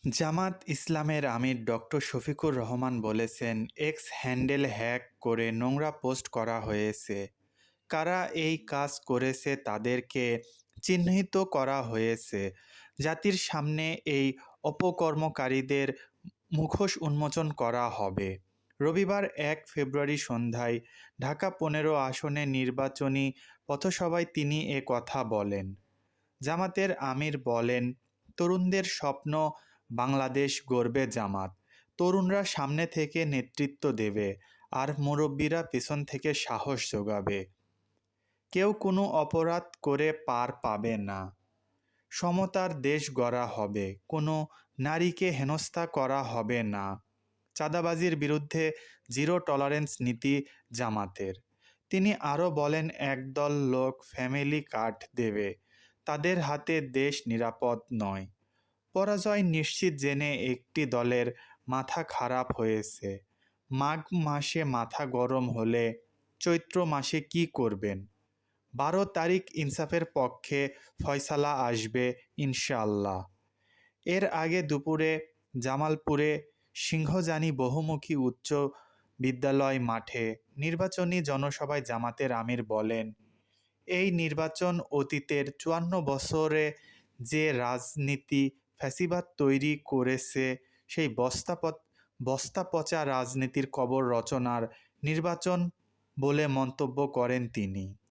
জামাত ইসলামের আমির ডক্টর শফিকুর রহমান বলেছেন, x handle hack করে নোংরা পোস্ট করা হয়েছে। কারা এই কাজ করেছে তাদেরকে চিহ্নিত করা হয়েছে। জাতির সামনে এই অপকর্মকারীদের মুখোশ উন্মোচন করা হবে। রবিবার ১ ফেব্রুয়ারি সন্ধ্যায় ঢাকা ১৫ আসনে নির্বাচনী পথসভায় তিনি এ কথা বলেন। জামাতের আমির বলেন, তরুণদের স্বপ্ন বাংলাদেশ গড়বে জামাত। তরুণরা সামনে থেকে নেতৃত্ব দেবে, আর মুরব্বীরা পেছন থেকে সাহস যোগাবে। কেউ কোনো অপরাধ করে পার পাবে না। সমতার দেশ গড়া হবে, কোনো নারীকে হেনস্থা করা হবে না। চাঁদাবাজির বিরুদ্ধে জিরো টলারেন্স নীতি জামাতের। তিনি আরও বলেন, একদল লোক ফ্যামিলি কার্ড দেবে, তাদের হাতে দেশ নিরাপদ নয়। পরাজয় নিশ্চিত জেনে একটি দলের মাথা খারাপ হয়েছে। মাঘ মাসে মাথা গরম হলে চৈত্র মাসে কি করবেন? ১২ তারিখ ইনসাফের পক্ষে ফয়সালা আসবে ইনশাআল্লাহ। এর আগে দুপুরে জামালপুরে সিংহজানি বহুমুখী উচ্চ বিদ্যালয় মাঠে নির্বাচনী জনসভায় জামাতের আমির বলেন, এই নির্বাচন অতীতের ৫৪ বছরে যে রাজনীতি ফ্যাসিবাদ তৈরি করেছে সেই বস্তাপচা রাজনীতির কবর রচনার নির্বাচন বলে মন্তব্য করেন তিনি।